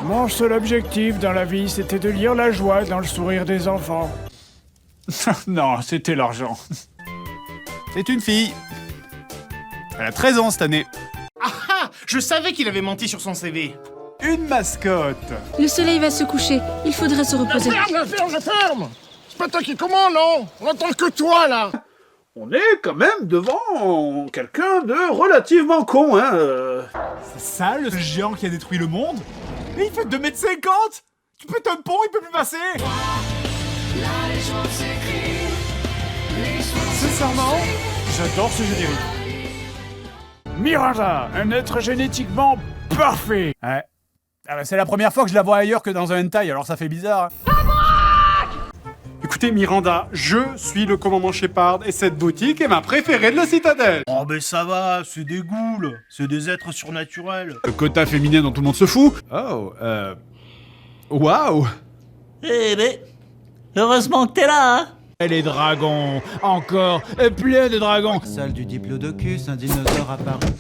Mon seul objectif dans la vie, c'était de lire la joie dans le sourire des enfants. Non, c'était l'argent. C'est une fille. Elle a 13 ans cette année. Ah, je savais qu'il avait menti sur son CV. Une mascotte. Le soleil va se coucher, il faudrait se reposer. La ferme. C'est pas toi qui commande, non? On entend que toi, là. On est quand même devant quelqu'un de relativement con, hein. C'est ça le géant qui a détruit le monde? Et il fait 2,50 m. Tu pètes un pont, il peut plus passer. Sincèrement, j'adore ce générique. Miranda, un être génétiquement parfait. Ouais. Ah bah c'est la première fois que je la vois ailleurs que dans un hentai, alors ça fait bizarre. Écoutez, Miranda, je suis le commandant Shepard et cette boutique est ma préférée de la citadelle. Oh, mais ça va, c'est des ghouls. C'est des êtres surnaturels. Le quota féminin dont tout le monde se fout. Oh, waouh. Eh ben, heureusement que t'es là, hein. Les dragons, encore plein de dragons. Salle du diplodocus, un dinosaure apparu.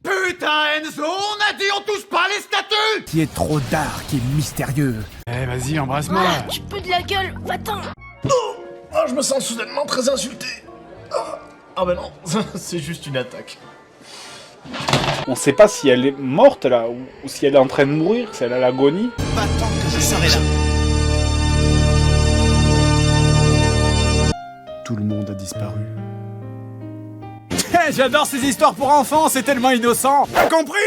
Putain, Enzo, on a dit on touche pas les statues. Qui est trop dark et mystérieux. Eh, vas-y, embrasse-moi. Tu peux de la gueule, va-t'en. Oh, je me sens soudainement très insulté. Ah bah non, c'est juste une attaque. On sait pas si elle est morte là ou si elle est en train de mourir, si elle a l'agonie. Pas tant que je serai là. Tout le monde a disparu. J'adore ces histoires pour enfants, c'est tellement innocent. T'as compris?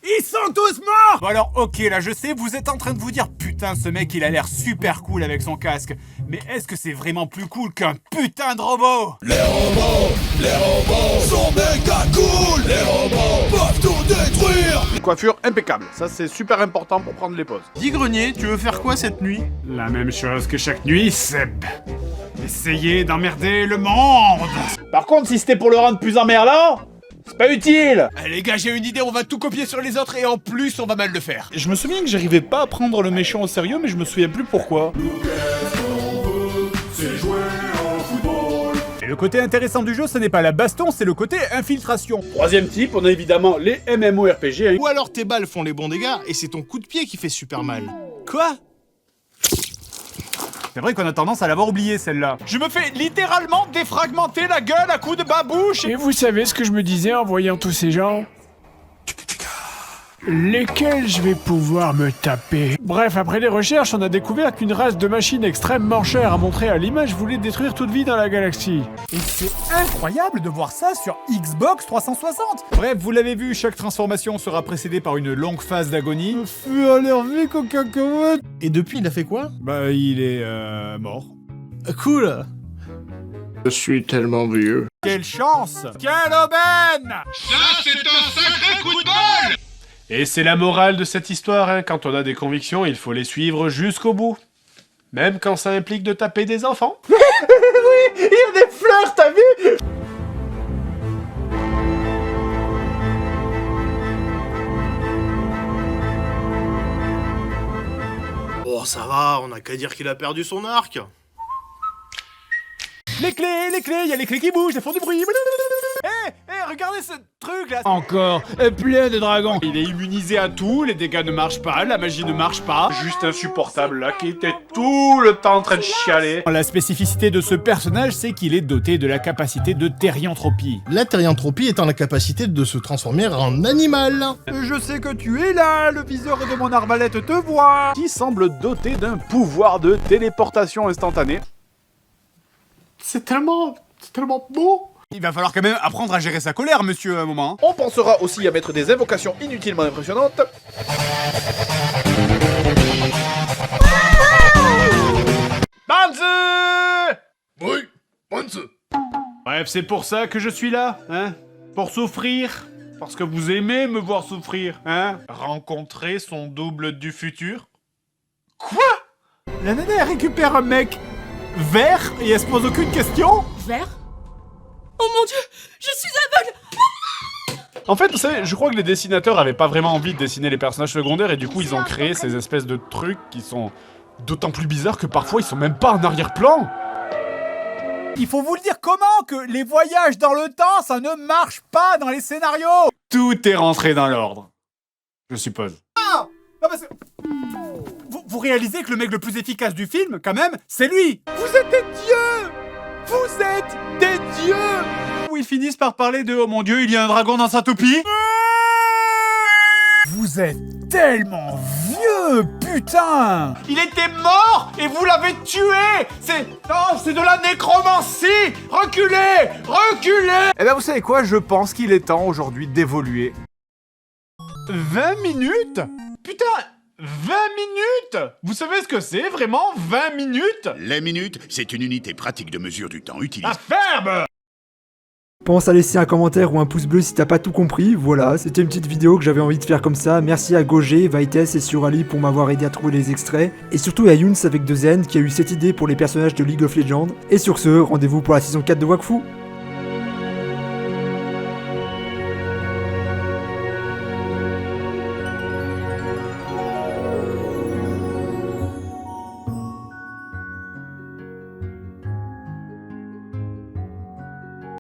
Ils sont tous morts. Bon alors, ok, là je sais, vous êtes en train de vous dire, putain, ce mec il a l'air super cool avec son casque. Mais est-ce que c'est vraiment plus cool qu'un putain de robot? Les robots sont méga cool. Les robots peuvent tout détruire. Coiffure impeccable, ça c'est super important pour prendre les pauses. Dis Grenier, tu veux faire quoi cette nuit? La même chose que chaque nuit, Seb. Essayer d'emmerder le monde. Par contre, si c'était pour le rendre plus emmerdant, c'est pas utile. Eh, les gars, j'ai une idée, on va tout copier sur les autres et en plus on va mal le faire. Je me souviens que j'arrivais pas à prendre le méchant au sérieux, mais je me souviens plus pourquoi. Et le côté intéressant du jeu, ce n'est pas la baston, c'est le côté infiltration. Troisième type, on a évidemment les MMORPG. Hein. Ou alors tes balles font les bons dégâts et c'est ton coup de pied qui fait super mal. Quoi? C'est vrai qu'on a tendance à l'avoir oublié celle-là. Je me fais littéralement défragmenter la gueule à coups de babouche. Et vous savez ce que je me disais en voyant tous ces gens? Lesquels je vais pouvoir me taper? Bref, après des recherches, on a découvert qu'une race de machines extrêmement chère à montrer à l'image voulait détruire toute vie dans la galaxie. Et c'est incroyable de voir ça sur Xbox 360. Bref, vous l'avez vu, chaque transformation sera précédée par une longue phase d'agonie. Feu à l'hervé qu'au cacahuète. Et depuis, il a fait quoi? Bah, il est mort. Cool. Je suis tellement vieux. Quelle chance! Quelle aubaine! Et c'est la morale de cette histoire, hein. Quand on a des convictions, il faut les suivre jusqu'au bout. Même quand ça implique de taper des enfants. Oui, il y a des fleurs, t'as vu? Oh, ça va, on a qu'à dire qu'il a perdu son arc. Les clés, il y a les clés qui bougent, elles font du bruit. Regardez ce truc là. Encore plein de dragons. Il est immunisé à tout, les dégâts ne marchent pas, la magie ne marche pas. Juste insupportable là, qui était tout le temps en train de chialer. La spécificité de ce personnage, c'est qu'il est doté de la capacité de thérianthropie. La thérianthropie étant la capacité de se transformer en animal. Je sais que tu es là, le viseur de mon arbalète te voit. Qui semble doté d'un pouvoir de téléportation instantanée. C'est tellement beau. Il va falloir quand même apprendre à gérer sa colère, monsieur, à un moment. On pensera aussi à mettre des invocations inutilement impressionnantes. Banze! Oui, Banze. Bref, c'est pour ça que je suis là, hein? Pour souffrir. Parce que vous aimez me voir souffrir, hein? Rencontrer son double du futur. Quoi? La nana, elle récupère un mec vert et elle se pose aucune question? Vert? Oh mon dieu, je suis aveugle. En fait, vous savez, je crois que les dessinateurs avaient pas vraiment envie de dessiner les personnages secondaires et du coup ils ont créé ces espèces de trucs qui sont d'autant plus bizarres que parfois ils sont même pas en arrière-plan. Il faut vous le dire comment que les voyages dans le temps, ça ne marche pas dans les scénarios. Tout est rentré dans l'ordre. Je suppose. Non parce que... Vous réalisez que le mec le plus efficace du film, quand même, c'est lui. Vous êtes des dieux. Vous êtes des dieux. Où ils finissent par parler de « Oh mon Dieu, il y a un dragon dans sa toupie ». Vous êtes tellement vieux, putain. Il était mort et vous l'avez tué. C'est de la nécromancie. Reculez. Eh ben vous savez quoi, je pense qu'il est temps aujourd'hui d'évoluer. 20 minutes? Putain, 20 minutes? Vous savez ce que c'est vraiment 20 minutes? Les minutes, c'est une unité pratique de mesure du temps utilisée. La ferme! Pense à laisser un commentaire ou un pouce bleu si t'as pas tout compris. Voilà, c'était une petite vidéo que j'avais envie de faire comme ça. Merci à Gogé, Vaites et Surali pour m'avoir aidé à trouver les extraits. Et surtout à Younes avec 2N qui a eu cette idée pour les personnages de League of Legends. Et sur ce, rendez-vous pour la saison 4 de Wakfu.